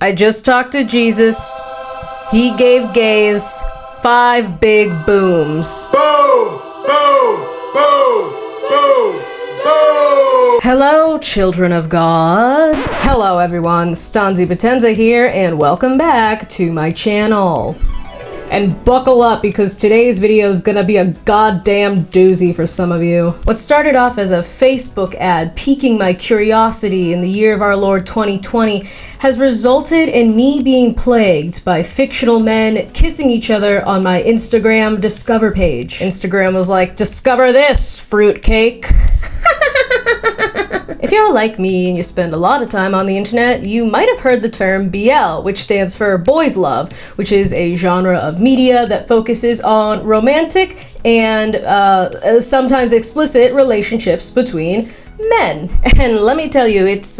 I just talked to Jesus. He gave gays 5 big booms. Boom! Boom! Boom! Boom! Boom! Hello, children of God. Hello, everyone. Stanzi Potenza here, and welcome back to my channel. And buckle up, because today's video is gonna be a goddamn doozy for some of you. What started off as a Facebook ad piquing my curiosity in the year of our Lord 2020 has resulted in me being plagued by fictional men kissing each other on my Instagram Discover page. Instagram was like, discover this, fruitcake. If you're like me and you spend a lot of time on the internet, you might have heard the term BL, which stands for boys love, which is a genre of media that focuses on romantic and sometimes explicit relationships between men. And let me tell you, it's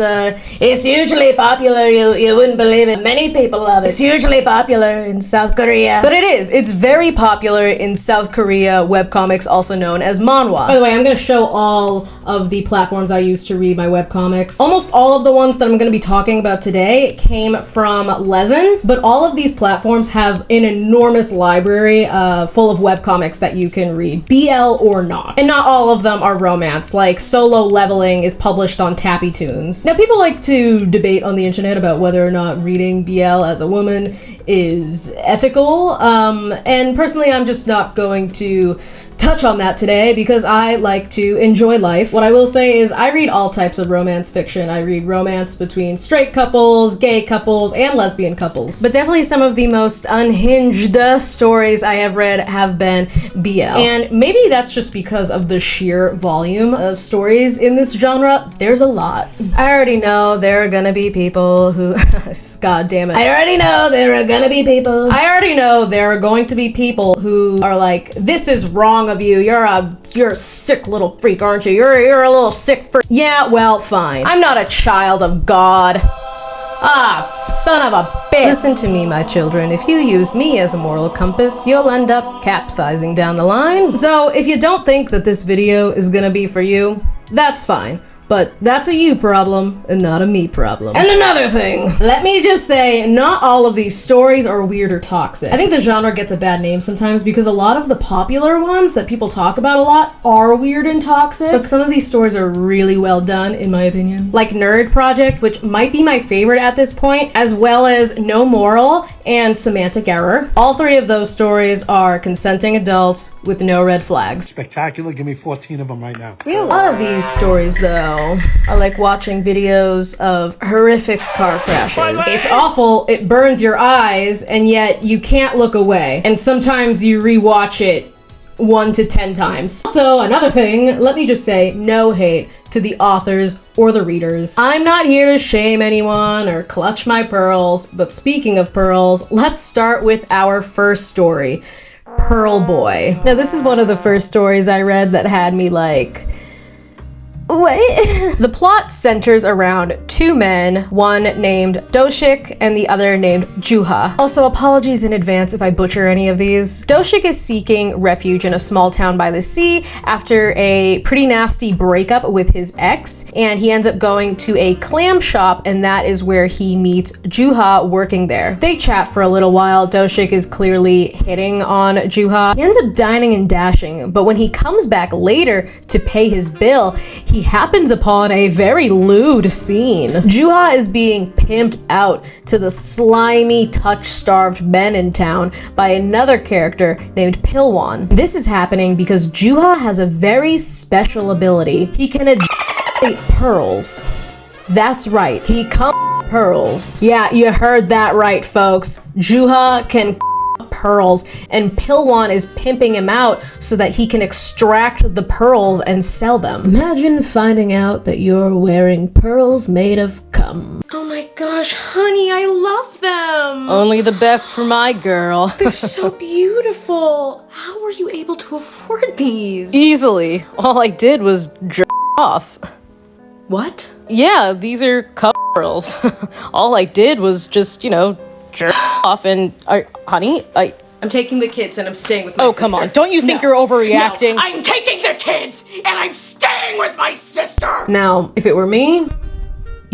usually popular. You wouldn't believe it. Many people love it. It's usually popular in South Korea. But it's very popular in South Korea webcomics, also known as manhwa. By the way, I'm gonna show all of the platforms I use to read my webcomics. Almost all of the ones that I'm gonna be talking about today came from Lezen, but all of these platforms have an enormous library full of webcomics that you can read, BL or not. And not all of them are romance, like Solo Leveling is published on Tappy Tunes. Now, people like to debate on the internet about whether or not reading BL as a woman is ethical, and personally, I'm just not going to touch on that today because I like to enjoy life. What I will say is I read all types of romance fiction. I read romance between straight couples, gay couples, and lesbian couples. But definitely some of the most unhinged stories I have read have been BL. And maybe that's just because of the sheer volume of stories in this genre. There's a lot. I already know there are gonna be people who... God damn it. I already know there are gonna be people. I already know there are going to be people who are like, this is wrong of you. You're a sick little freak, aren't you? You're a little sick freak. Yeah, well, fine. I'm not a child of God. Ah, son of a bitch. Listen to me, my children. If you use me as a moral compass, you'll end up capsizing down the line. So if you don't think that this video is gonna be for you, that's fine. But that's a you problem and not a me problem. And another thing, let me just say, not all of these stories are weird or toxic. I think the genre gets a bad name sometimes because a lot of the popular ones that people talk about a lot are weird and toxic, but some of these stories are really well done, in my opinion. Like Nerd Project, which might be my favorite at this point, as well as No Moral and Semantic Error. All 3 of those stories are consenting adults with no red flags. Spectacular. Give me 14 of them right now. A lot of these stories, though, I like watching videos of horrific car crashes. It's awful, it burns your eyes, and yet you can't look away. And sometimes you rewatch it 1 to 10 times. Also, another thing, let me just say, no hate to the authors or the readers. I'm not here to shame anyone or clutch my pearls, but speaking of pearls, let's start with our first story, Pearl Boy. Now, this is one of the first stories I read that had me like, wait. The plot centers around 2 men, one named Doshik and the other named Juha. Also, apologies in advance if I butcher any of these. Doshik is seeking refuge in a small town by the sea after a pretty nasty breakup with his ex, and he ends up going to a clam shop, and that is where he meets Juha working there. They chat for a little while. Doshik is clearly hitting on Juha. He ends up dining and dashing, but when he comes back later to pay his bill, he happens upon a very lewd scene. Juha is being pimped out to the slimy, touch-starved men in town by another character named Pilwan. This is happening because Juha has a very special ability. He can ejaculate pearls. That's right, he comes pearls. Yeah, you heard that right, folks. Juha can pearls, and Pilwan is pimping him out so that he can extract the pearls and sell them. Imagine finding out that you're wearing pearls made of cum. Oh my gosh, honey, I love them! Only the best for my girl. They're so beautiful. How were you able to afford these? Easily. All I did was jerk off. What? Yeah, these are cum pearls. All I did was just, jerk off and... honey, I'm taking the kids and I'm staying with my sister. Oh, come on. Don't you think you're overreacting? No, I'm taking the kids and I'm staying with my sister! Now, if it were me,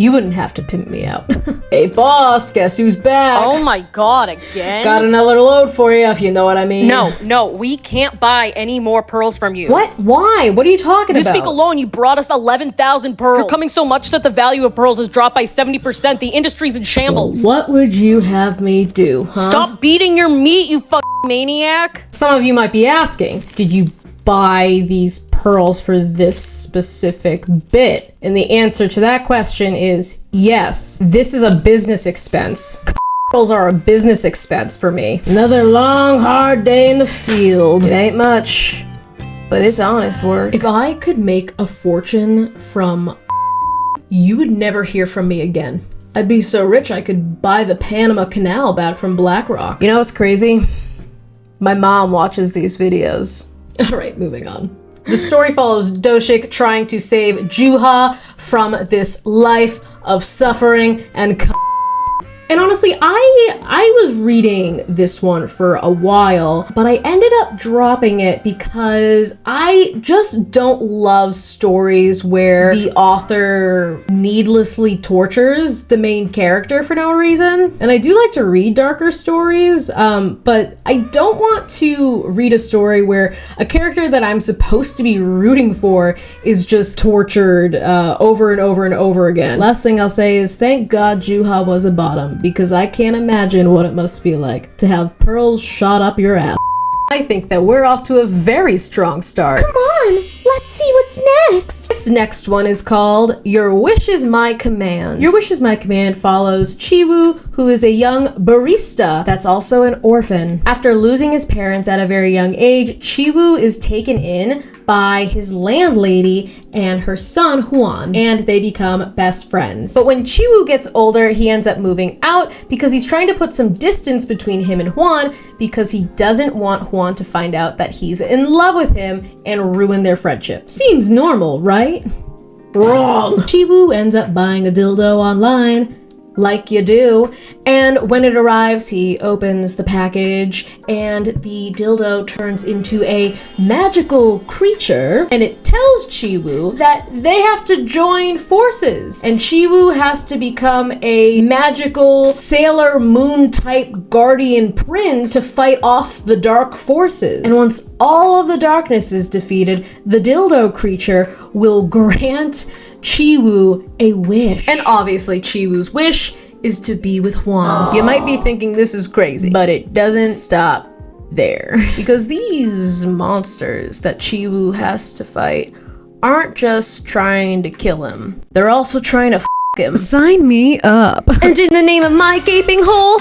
You wouldn't have to pimp me out. Hey boss, guess who's back? Oh my god, again? Got another load for you, if you know what I mean. No, we can't buy any more pearls from you. What? Why? What are you talking This about? week alone, you brought us 11,000 pearls. You're coming so much that the value of pearls has dropped by 70%. The industry's in shambles. What would you have me do, huh? Stop beating your meat, you maniac. Some of you might be asking, did you buy these pearls for this specific bit? And the answer to that question is yes. This is a business expense. Pearls are a business expense for me. Another long, hard day in the field. It ain't much, but it's honest work. If I could make a fortune from you would never hear from me again. I'd be so rich I could buy the Panama Canal back from BlackRock. You know what's crazy? My mom watches these videos. All right, moving on. The story follows Doshik trying to save Juha from this life of suffering and and honestly, I was reading this one for a while, but I ended up dropping it because I just don't love stories where the author needlessly tortures the main character for no reason. And I do like to read darker stories, but I don't want to read a story where a character that I'm supposed to be rooting for is just tortured over and over and over again. Last thing I'll say is thank God Juha was a bottom, because I can't imagine what it must feel like to have pearls shot up your ass. I think that we're off to a very strong start. Come on, let's see what's next. This next one is called Your Wish is My Command. Your Wish is My Command follows Chiwoo, who is a young barista that's also an orphan. After losing his parents at a very young age, Chiwoo is taken in by his landlady and her son Huan, and they become best friends. But when Chiwoo gets older, he ends up moving out because he's trying to put some distance between him and Huan because he doesn't want Huan to find out that he's in love with him and ruin their friendship. Seems normal, right? Wrong! Chiwoo ends up buying a dildo online, like you do, and when it arrives, he opens the package and the dildo turns into a magical creature, and it tells Chiwoo that they have to join forces, and Chiwoo has to become a magical Sailor Moon type guardian prince to fight off the dark forces. And once all of the darkness is defeated, the dildo creature will grant Chiwoo a wish. And obviously Chiwoo's wish is to be with Huan. You might be thinking this is crazy, but it doesn't stop there. Because these monsters that Chiwoo has to fight aren't just trying to kill him. They're also trying to him. Sign me up. And in the name of my gaping hole,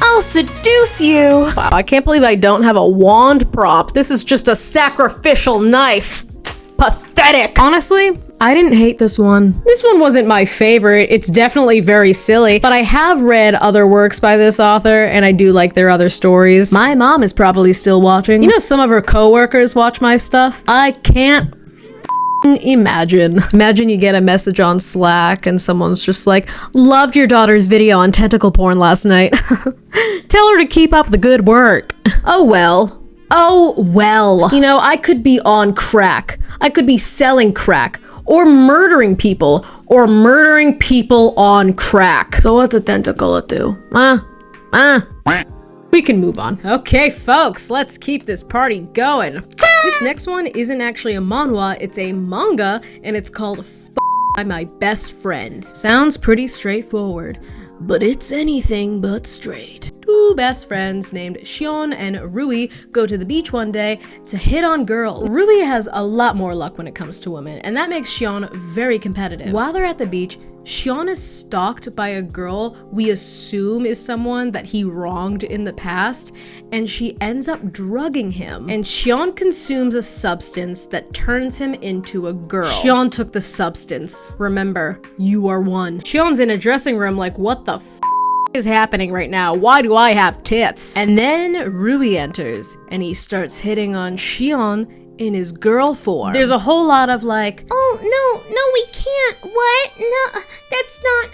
I'll seduce you. Wow, I can't believe I don't have a wand prop. This is just a sacrificial knife. Pathetic. Honestly, I didn't hate this one. This one wasn't my favorite. It's definitely very silly, but I have read other works by this author and I do like their other stories. My mom is probably still watching. You know, some of her coworkers watch my stuff. I can't imagine. Imagine you get a message on Slack and someone's just like, loved your daughter's video on tentacle porn last night. Tell her to keep up the good work. Oh well. Oh well. You know, I could be on crack. I could be selling crack. Or murdering people. Or murdering people on crack. So what's a tentacle do? We can move on. Okay, folks, let's keep this party going. This next one isn't actually a manhwa, it's a manga, and it's called by My Best Friend. Sounds pretty straightforward, but it's anything but straight. Two best friends named Shion and Rui go to the beach one day to hit on girls. Rui has a lot more luck when it comes to women, and that makes Shion very competitive. While they're at the beach, Shion is stalked by a girl we assume is someone that he wronged in the past, and she ends up drugging him. And Shion consumes a substance that turns him into a girl. Shion took the substance. Remember, you are one. Shion's in a dressing room like, what the is happening right now? Why do I have tits? And then Rui enters, and he starts hitting on Shion in his girl form. There's a whole lot of like, Oh, no, we can't. What? No, that's not,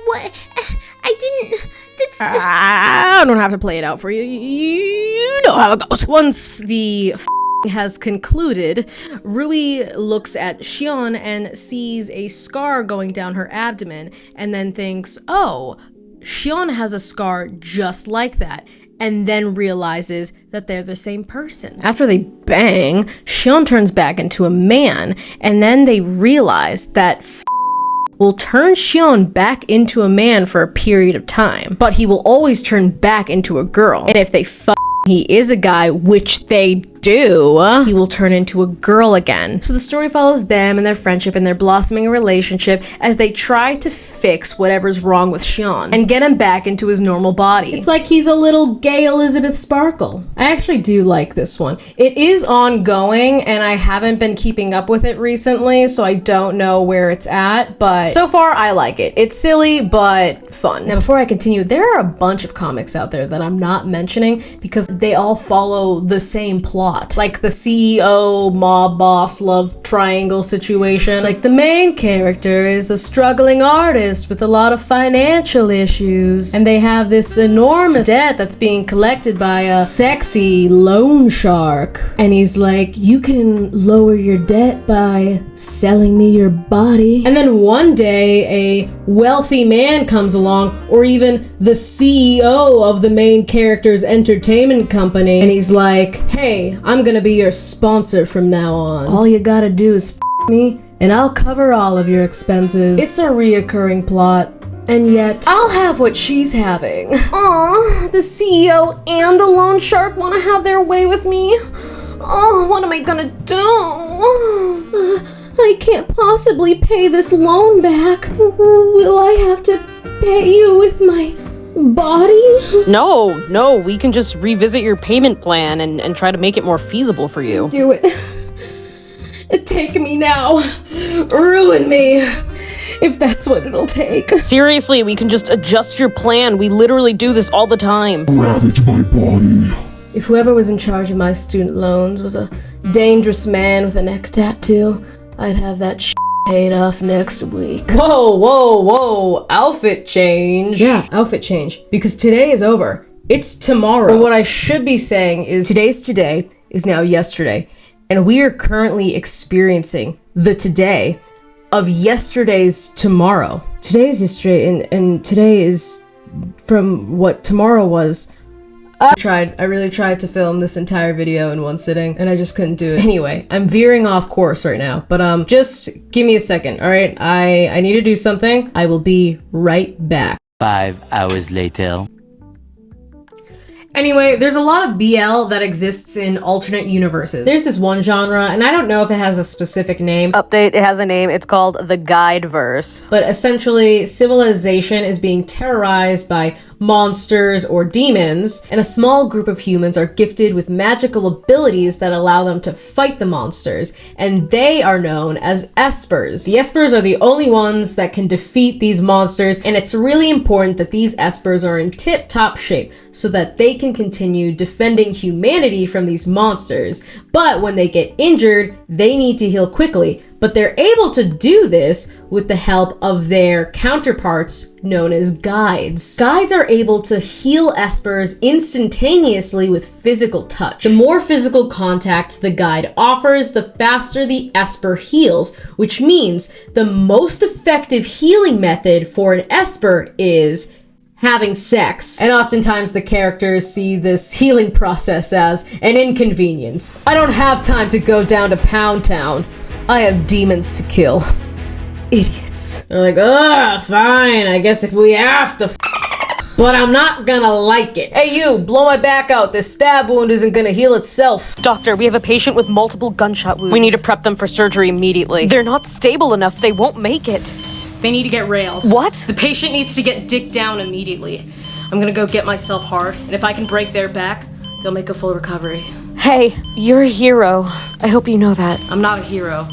what? I didn't, that's... I don't have to play it out for you. You know how it goes. Once the has concluded, Rui looks at Xion and sees a scar going down her abdomen and then thinks, oh, Xion has a scar just like that, and then realizes that they're the same person. After they bang, Xion turns back into a man, and then they realize that will turn Xion back into a man for a period of time, but he will always turn back into a girl. And if they he is a guy, which they do, he will turn into a girl again. So the story follows them and their friendship and their blossoming relationship as they try to fix whatever's wrong with Xion and get him back into his normal body. It's like he's a little gay Elizabeth Sparkle. I actually do like this one. It is ongoing and I haven't been keeping up with it recently, so I don't know where it's at, but so far I like it. It's silly, but fun. Now before I continue, there are a bunch of comics out there that I'm not mentioning because they all follow the same plot. Like the CEO, mob boss, love triangle situation. It's like the main character is a struggling artist with a lot of financial issues. And they have this enormous debt that's being collected by a sexy loan shark. And he's like, you can lower your debt by selling me your body. And then one day, a wealthy man comes along, or even the CEO of the main character's entertainment company. And he's like, hey, I'm gonna be your sponsor from now on. All you gotta do is me, and I'll cover all of your expenses. It's a reoccurring plot, and yet I'll have what she's having. Aw, the CEO and the loan shark wanna have their way with me. Oh, what am I gonna do? I can't possibly pay this loan back. Will I have to pay you with my body? No, we can just revisit your payment plan and try to make it more feasible for you. Do it. Take me now. Ruin me. If that's what it'll take. Seriously, we can just adjust your plan. We literally do this all the time. Ravage my body. If whoever was in charge of my student loans was a dangerous man with a neck tattoo, I'd have that paid off next week. Whoa. Outfit change. Yeah, outfit change. Because today is over. It's tomorrow. But what I should be saying is today's today is now yesterday. And we are currently experiencing the today of yesterday's tomorrow. Today is yesterday, and today is from what tomorrow was. I really tried to film this entire video in one sitting, and I just couldn't do it. Anyway, I'm veering off course right now, but just give me a second, alright? I need to do something. I will be right back. 5 hours later. Anyway, there's a lot of BL that exists in alternate universes. There's this one genre, and I don't know if it has a specific name. Update, it has a name. It's called the Guideverse. But essentially, civilization is being terrorized by monsters or demons, and a small group of humans are gifted with magical abilities that allow them to fight the monsters, and they are known as espers. The espers are the only ones that can defeat these monsters, and it's really important that these espers are in tip-top shape so that they can continue defending humanity from these monsters. But when they get injured, they need to heal quickly. But they're able to do this with the help of their counterparts known as guides. Guides are able to heal espers instantaneously with physical touch. The more physical contact the guide offers, the faster the esper heals, which means the most effective healing method for an esper is having sex. And oftentimes the characters see this healing process as an inconvenience. I don't have time to go down to Pound Town. I have demons to kill. Idiots. They're like, fine, I guess if we have to but I'm not gonna like it. Hey you, blow my back out. This stab wound isn't gonna heal itself. Doctor, we have a patient with multiple gunshot wounds. We need to prep them for surgery immediately. They're not stable enough. They won't make it. They need to get railed. What? The patient needs to get dicked down immediately. I'm gonna go get myself hard, and if I can break their back, they'll make a full recovery. Hey, you're a hero. I hope you know that. I'm not a hero.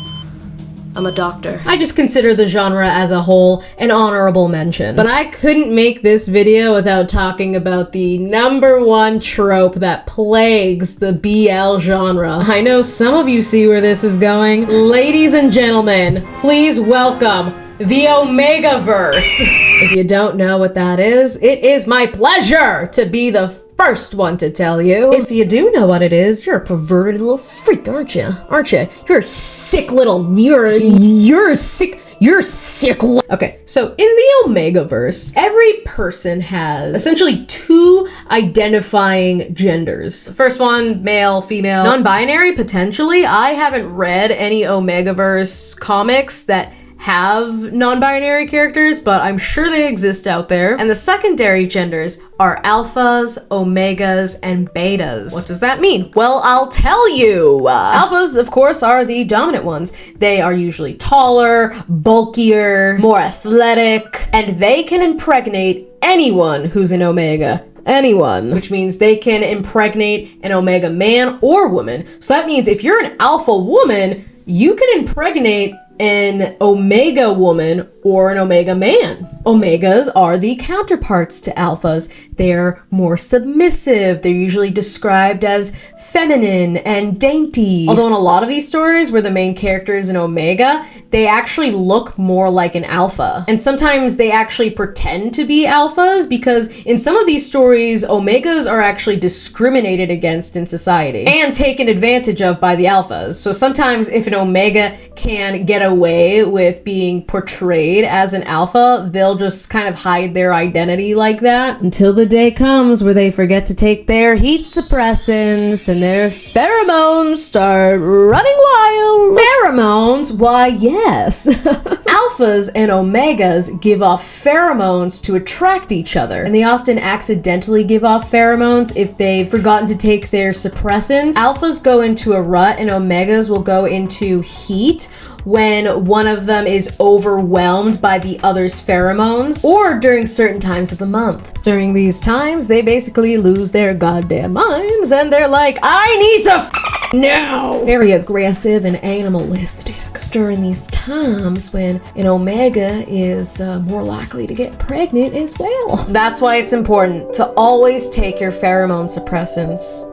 I'm a doctor. I just consider the genre as a whole an honorable mention. But I couldn't make this video without talking about the #1 trope that plagues the BL genre. I know some of you see where this is going. Ladies and gentlemen, please welcome the Omegaverse. If you don't know what that is, it is my pleasure to be the first one to tell you. If you do know what it is, you're a perverted little freak, aren't you? Aren't you? You're a sick little, you're sick. Okay, so in the Omegaverse, every person has essentially two identifying genders. The first one, male, female, non-binary, potentially. I haven't read any Omegaverse comics that have non-binary characters, but I'm sure they exist out there. And the secondary genders are alphas, omegas, and betas. What does that mean? Well, I'll tell you. Alphas, of course, are the dominant ones. They are usually taller, bulkier, more athletic, and they can impregnate anyone who's an omega. Anyone, which means they can impregnate an omega man or woman. So that means if you're an alpha woman, you can impregnate an omega woman or an omega man. Omegas are the counterparts to alphas. They're more submissive. They're usually described as feminine and dainty. Although in a lot of these stories where the main character is an omega, they actually look more like an alpha. And sometimes they actually pretend to be alphas because in some of these stories, omegas are actually discriminated against in society and taken advantage of by the alphas. So sometimes if an omega can get away with being portrayed as an alpha, they'll just kind of hide their identity like that until the day comes where they forget to take their heat suppressants and their pheromones start running wild. Pheromones? Why, yes. Alphas and omegas give off pheromones to attract each other, and they often accidentally give off pheromones if they've forgotten to take their suppressants. Alphas go into a rut and omegas will go into heat when one of them is overwhelmed by the other's pheromones, or during certain times of the month. During these times, they basically lose their goddamn minds, and they're like, I need to now! It's very aggressive and animalistic. During these times when an omega is more likely to get pregnant as well. That's why it's important to always take your pheromone suppressants.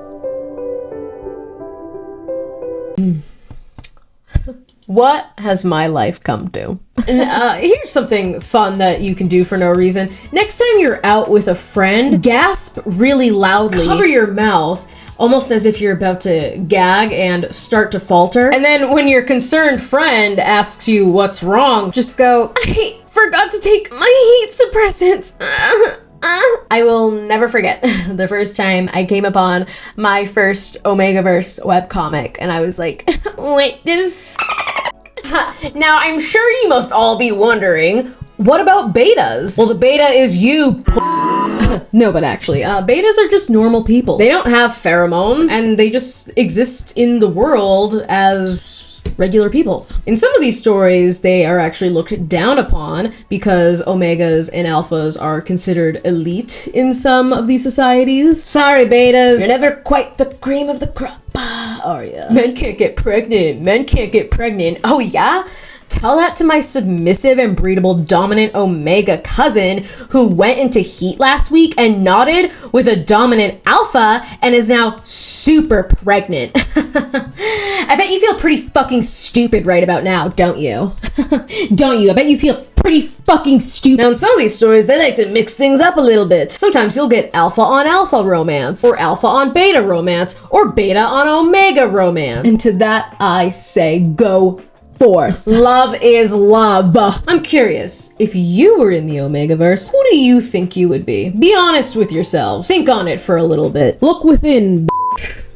What has my life come to? And here's something fun that you can do for no reason. Next time you're out with a friend, gasp really loudly. Cover your mouth, almost as if you're about to gag and start to falter. And then when your concerned friend asks you what's wrong, just go, I forgot to take my heat suppressants. I will never forget the first time I came upon my first Omegaverse webcomic, and I was like, what the f***? Now, I'm sure you must all be wondering, what about betas? Well, the beta is you. No, but actually, betas are just normal people. They don't have pheromones, and they just exist in the world as regular people. In some of these stories, they are actually looked down upon because omegas and alphas are considered elite in some of these societies. Sorry, betas, you're never quite the cream of the crop, are ya? Men can't get pregnant. Men can't get pregnant. Oh, yeah? Tell that to my submissive and breedable dominant omega cousin who went into heat last week and nodded with a dominant alpha and is now super pregnant. I bet you feel pretty fucking stupid right about now, don't you? Don't you? I bet you feel pretty fucking stupid. Now in some of these stories, they like to mix things up a little bit. Sometimes you'll get alpha on alpha romance, or alpha on beta romance, or beta on omega romance. And to that I say, go forth. Love is love. I'm curious, if you were in the Omegaverse, who do you think you would be? Be honest with yourselves. Think on it for a little bit. Look within,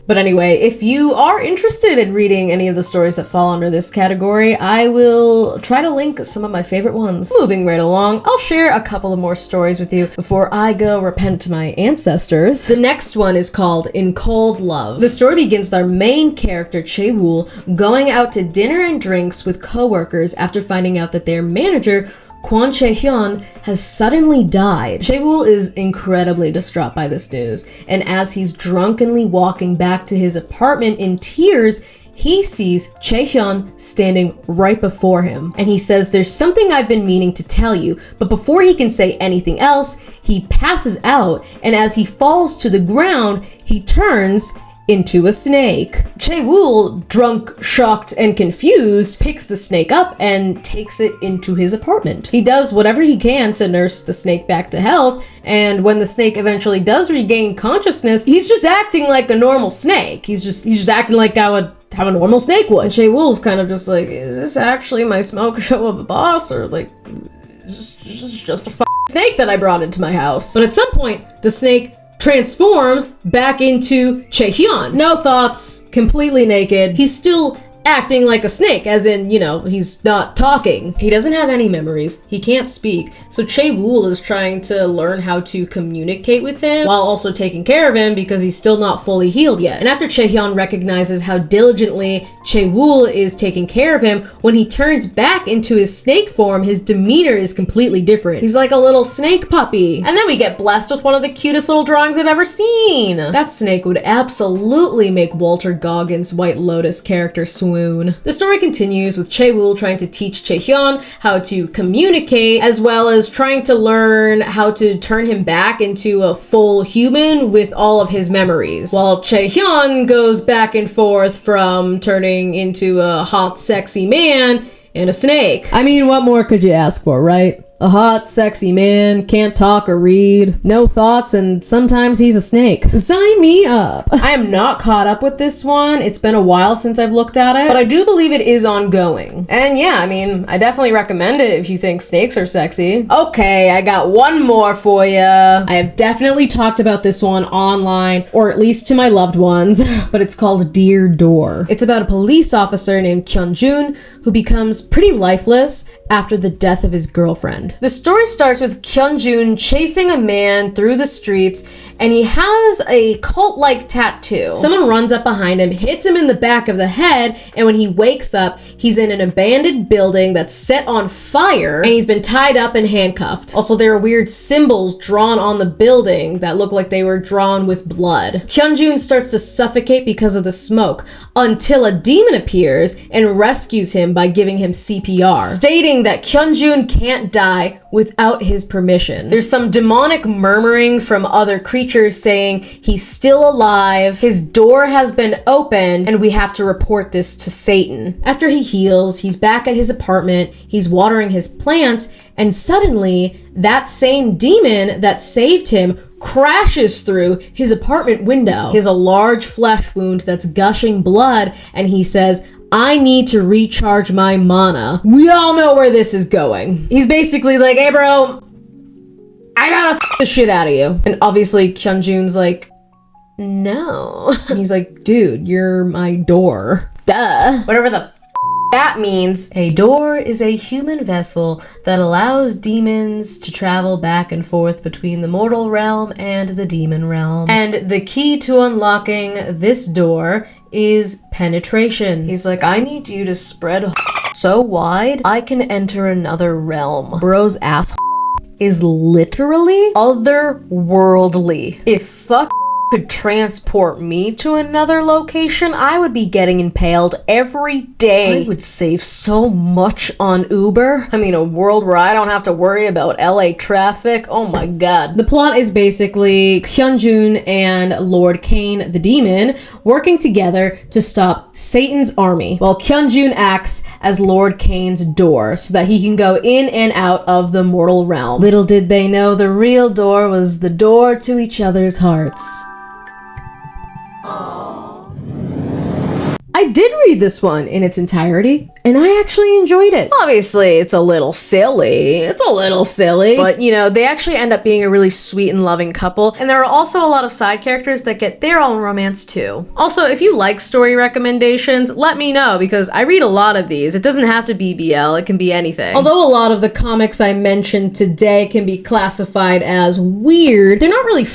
But anyway, if you are interested in reading any of the stories that fall under this category, I will try to link some of my favorite ones. Moving right along, I'll share a couple of more stories with you before I go repent to my ancestors. The next one is called In Cold Love. The story begins with our main character, Chae-Wool, going out to dinner and drinks with coworkers after finding out that their manager, Kwon Chae-hyun, has suddenly died. Chae-Wool is incredibly distraught by this news, and as he's drunkenly walking back to his apartment in tears, he sees Chae-hyun standing right before him. And he says, "There's something I've been meaning to tell you," but before he can say anything else, he passes out, and as he falls to the ground, he turns into a snake. Chae-wool, drunk, shocked, and confused, picks the snake up and takes it into his apartment. He does whatever he can to nurse the snake back to health, and when the snake eventually does regain consciousness, he's just acting like a normal snake. He's just acting like how a normal snake would. And Chae-wool's kind of just like, is this actually my smoke show of a boss, or like, is this just a snake that I brought into my house? But at some point, the snake transforms back into Chae-hyun. No thoughts, completely naked. He's still acting like a snake, as in, you know, he's not talking. He doesn't have any memories. He can't speak. So Chae-wool is trying to learn how to communicate with him while also taking care of him because he's still not fully healed yet. And after Chae-hyun recognizes how diligently Chae-wool is taking care of him, when he turns back into his snake form, his demeanor is completely different. He's like a little snake puppy. And then we get blessed with one of the cutest little drawings I've ever seen. That snake would absolutely make Walter Goggins' White Lotus character swoon. The story continues with Chae-wool trying to teach Chae-hyun how to communicate, as well as trying to learn how to turn him back into a full human with all of his memories, while Chae-hyun goes back and forth from turning into a hot, sexy man and a snake. I mean, what more could you ask for, right? A hot, sexy man, can't talk or read, no thoughts, and sometimes he's a snake. Sign me up. I am not caught up with this one. It's been a while since I've looked at it, but I do believe it is ongoing. And yeah, I mean, I definitely recommend it if you think snakes are sexy. Okay, I got one more for you. I have definitely talked about this one online, or at least to my loved ones, but it's called Dear Door. It's about a police officer named Kyun-jun who becomes pretty lifeless after the death of his girlfriend. The story starts with Kyun-jun chasing a man through the streets, and he has a cult-like tattoo. Someone runs up behind him, hits him in the back of the head, and when he wakes up, he's in an abandoned building that's set on fire, and he's been tied up and handcuffed. Also, there are weird symbols drawn on the building that look like they were drawn with blood. Kyun-jun starts to suffocate because of the smoke, until a demon appears and rescues him by giving him CPR, stating that Kyun-jun can't die without his permission. There's some demonic murmuring from other creatures saying he's still alive, his door has been opened, and we have to report this to Satan. After he heals, he's back at his apartment, he's watering his plants, and suddenly, that same demon that saved him crashes through his apartment window. He has a large flesh wound that's gushing blood, and he says, I need to recharge my mana. We all know where this is going. He's basically like, hey bro, I gotta the shit out of you. And obviously Kyun-jun's like, no. And he's like, dude, you're my door. Duh. Whatever the that means. A door is a human vessel that allows demons to travel back and forth between the mortal realm and the demon realm. And the key to unlocking this door is penetration. He's like, I need you to spread so wide I can enter another realm. Bro's ass is literally otherworldly. If fuck could transport me to another location, I would be getting impaled every day. I would save so much on Uber. I mean, a world where I don't have to worry about LA traffic. Oh my god. The plot is basically Kyun-jun and Lord Kane the Demon working together to stop Satan's army, while Kyun-jun acts as Lord Kane's door so that he can go in and out of the mortal realm. Little did they know the real door was the door to each other's hearts. I did read this one in its entirety, and I actually enjoyed it. Obviously, it's a little silly. But, you know, they actually end up being a really sweet and loving couple, and there are also a lot of side characters that get their own romance, too. Also, if you like story recommendations, let me know, because I read a lot of these. It doesn't have to be BL, it can be anything. Although a lot of the comics I mentioned today can be classified as weird, they're not really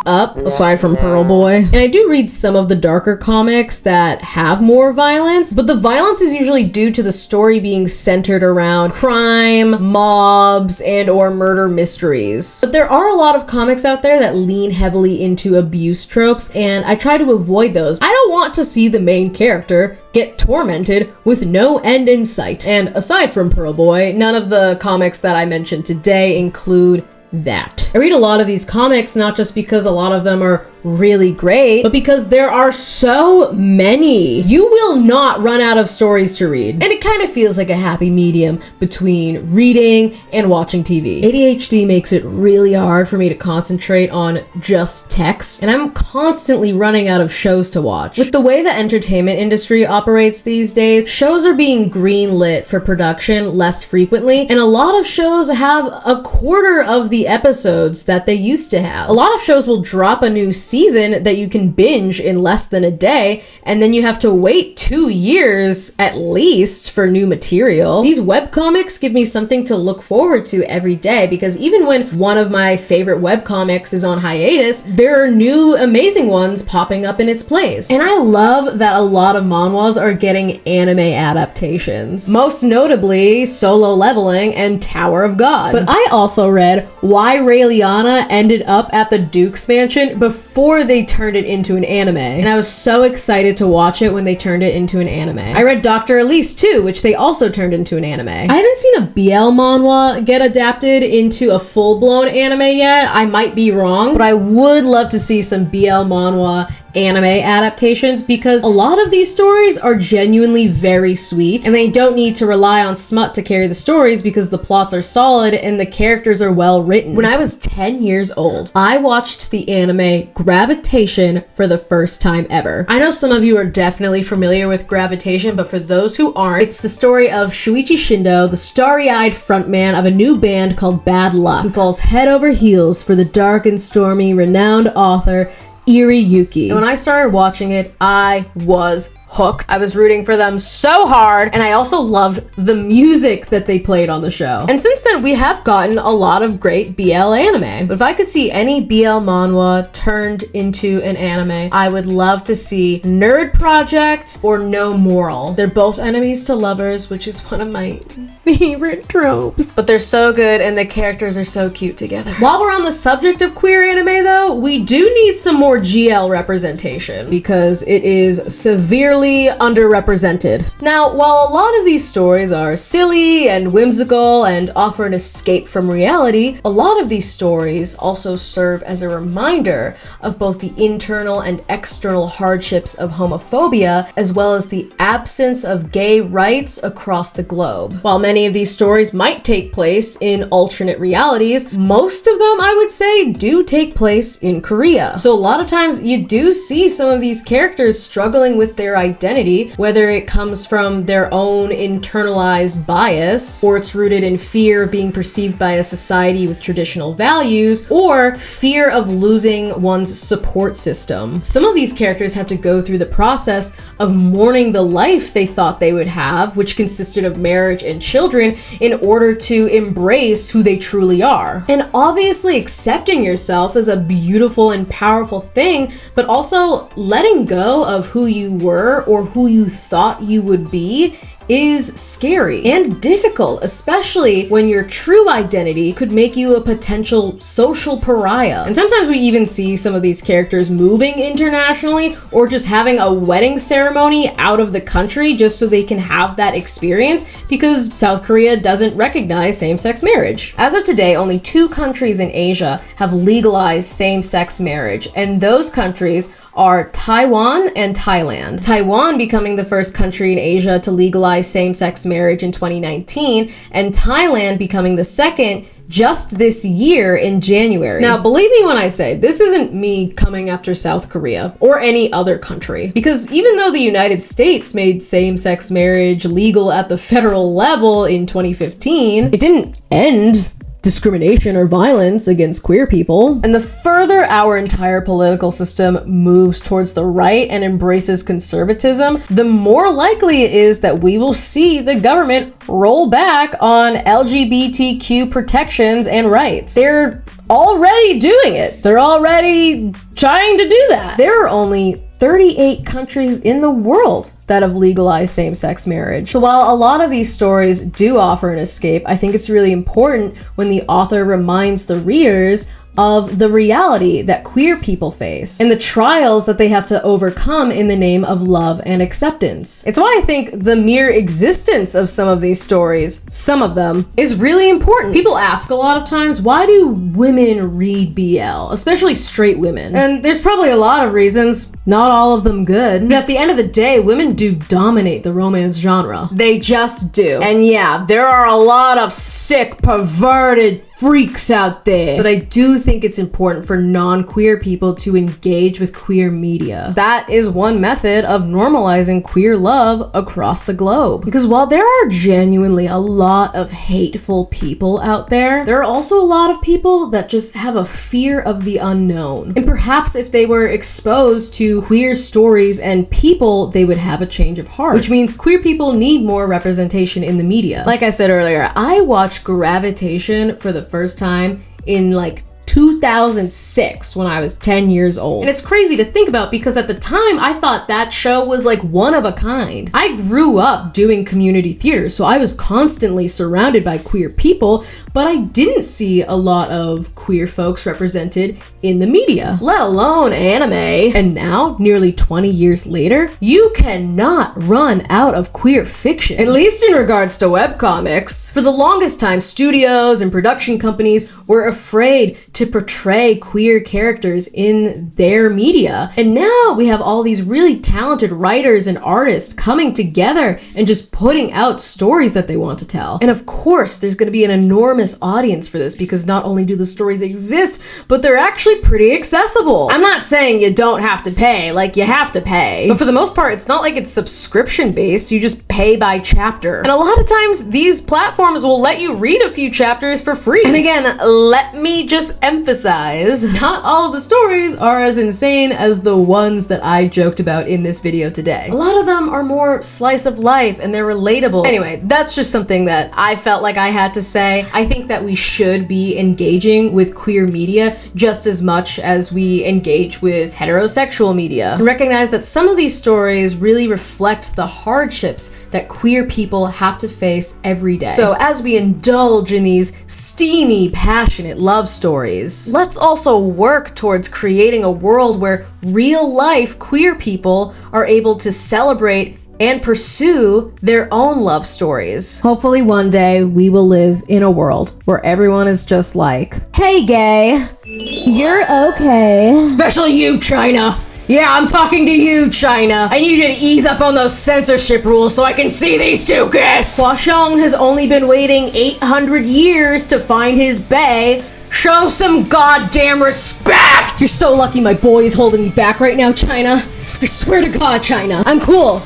up, aside from Pearl Boy. And I do read some of the darker comics that have more violence, but the violence is usually due to the story being centered around crime, mobs, and or murder mysteries. But there are a lot of comics out there that lean heavily into abuse tropes, and I try to avoid those. I don't want to see the main character get tormented with no end in sight. And aside from Pearl Boy, none of the comics that I mentioned today include that. I read a lot of these comics not just because a lot of them are really great, but because there are so many. You will not run out of stories to read. And it kind of feels like a happy medium between reading and watching TV. ADHD makes it really hard for me to concentrate on just text, and I'm constantly running out of shows to watch. With the way the entertainment industry operates these days, shows are being greenlit for production less frequently, and a lot of shows have a quarter of the episodes that they used to have. A lot of shows will drop a new season that you can binge in less than a day, and then you have to wait 2 years at least for new material. These webcomics give me something to look forward to every day, because even when one of my favorite webcomics is on hiatus, there are new amazing ones popping up in its place. And I love that a lot of manhwas are getting anime adaptations. Most notably, Solo Leveling and Tower of God. But I also read why Raeliana ended up at the Duke's Mansion before they turned it into an anime. And I was so excited to watch it when they turned it into an anime. I read Dr. Elise too, which they also turned into an anime. I haven't seen a BL manhwa get adapted into a full-blown anime yet. I might be wrong, but I would love to see some BL manhwa anime adaptations, because a lot of these stories are genuinely very sweet, and they don't need to rely on smut to carry the stories because the plots are solid and the characters are well written. When I was 10 years old, I watched the anime Gravitation for the first time ever. I know some of you are definitely familiar with Gravitation, but for those who aren't, it's the story of Shuichi Shindo, the starry-eyed frontman of a new band called Bad Luck, who falls head over heels for the dark and stormy renowned author Iri Yuki. And when I started watching it, I was hooked. I was rooting for them so hard, and I also loved the music that they played on the show. And since then, we have gotten a lot of great BL anime. But if I could see any BL manhwa turned into an anime, I would love to see Nerd Project or No Moral. They're both enemies to lovers, which is one of my favorite tropes. But they're so good, and the characters are so cute together. While we're on the subject of queer anime though, we do need some more GL representation, because it is severely underrepresented. Now, while a lot of these stories are silly and whimsical and offer an escape from reality, a lot of these stories also serve as a reminder of both the internal and external hardships of homophobia, as well as the absence of gay rights across the globe. While many of these stories might take place in alternate realities, most of them, I would say, do take place in Korea. So a lot of times you do see some of these characters struggling with their identity, whether it comes from their own internalized bias, or it's rooted in fear of being perceived by a society with traditional values, or fear of losing one's support system. Some of these characters have to go through the process of mourning the life they thought they would have, which consisted of marriage and children, in order to embrace who they truly are. And obviously accepting yourself is a beautiful and powerful thing, but also letting go of who you were or who you thought you would be is scary and difficult, especially when your true identity could make you a potential social pariah. And sometimes we even see some of these characters moving internationally, or just having a wedding ceremony out of the country just so they can have that experience, because South Korea doesn't recognize same-sex marriage. As of today, only 2 countries in Asia have legalized same-sex marriage, and those countries are Taiwan and Thailand. Taiwan becoming the first country in Asia to legalize same-sex marriage in 2019, and Thailand becoming the second just this year in January. Now, believe me when I say, this isn't me coming after South Korea or any other country, because even though the United States made same-sex marriage legal at the federal level in 2015, it didn't end discrimination or violence against queer people. And the further our entire political system moves towards the right and embraces conservatism, the more likely it is that we will see the government roll back on LGBTQ protections and rights. They're already doing it. They're already trying to do that. There are only 38 countries in the world that have legalized same-sex marriage. So while a lot of these stories do offer an escape, I think it's really important when the author reminds the readers of the reality that queer people face and the trials that they have to overcome in the name of love and acceptance. It's why I think the mere existence of some of these stories, some of them, is really important. People ask a lot of times, why do women read BL, especially straight women? And there's probably a lot of reasons, not all of them good. But at the end of the day, women do dominate the romance genre. They just do. And yeah, there are a lot of sick, perverted freaks out there. But I do think it's important for non-queer people to engage with queer media. That is one method of normalizing queer love across the globe. Because while there are genuinely a lot of hateful people out there, there are also a lot of people that just have a fear of the unknown. And perhaps if they were exposed to queer stories and people, they would have a change of heart. Which means queer people need more representation in the media. Like I said earlier, I watched Gravitation for the first time in like 2006 when I was 10 years old. And it's crazy to think about because at the time I thought that show was like one of a kind. I grew up doing community theater, so I was constantly surrounded by queer people, but I didn't see a lot of queer folks represented in the media, let alone anime. And now, nearly 20 years later, you cannot run out of queer fiction, at least in regards to webcomics. For the longest time, studios and production companies were afraid to portray queer characters in their media. And now we have all these really talented writers and artists coming together and just putting out stories that they want to tell. And of course, there's going to be an enormous audience for this because not only do the stories exist, but they're actually pretty accessible. I'm not saying you don't have to pay, like you have to pay. But for the most part, it's not like it's subscription based, you just pay by chapter. And a lot of times these platforms will let you read a few chapters for free. And again, let me just emphasize, not all of the stories are as insane as the ones that I joked about in this video today. A lot of them are more slice of life and they're relatable. Anyway, that's just something that I felt like I had to say. I think that we should be engaging with queer media just as much as we engage with heterosexual media. And recognize that some of these stories really reflect the hardships that queer people have to face every day. So as we indulge in these steamy, passionate love stories, let's also work towards creating a world where real-life queer people are able to celebrate and pursue their own love stories. Hopefully one day we will live in a world where everyone is just like, hey gay, you're okay. Especially you, China. Yeah, I'm talking to you, China. I need you to ease up on those censorship rules so I can see these two kiss. Huasheng has only been waiting 800 years to find his bae. Show some goddamn respect! You're so lucky my boy is holding me back right now, China. I swear to God, China. I'm cool.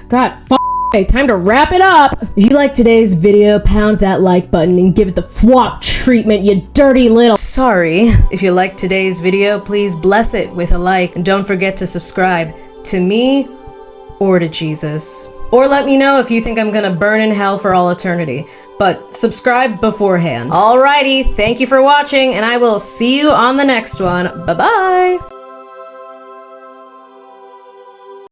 God, time to wrap it up. If you like today's video, pound that like button and give it the FWAP treatment, you dirty little... Sorry. If you liked today's video, please bless it with a like. And don't forget to subscribe to me or to Jesus. Or let me know if you think I'm gonna burn in hell for all eternity. But subscribe beforehand. Alrighty, thank you for watching, and I will see you on the next one. Bye-bye!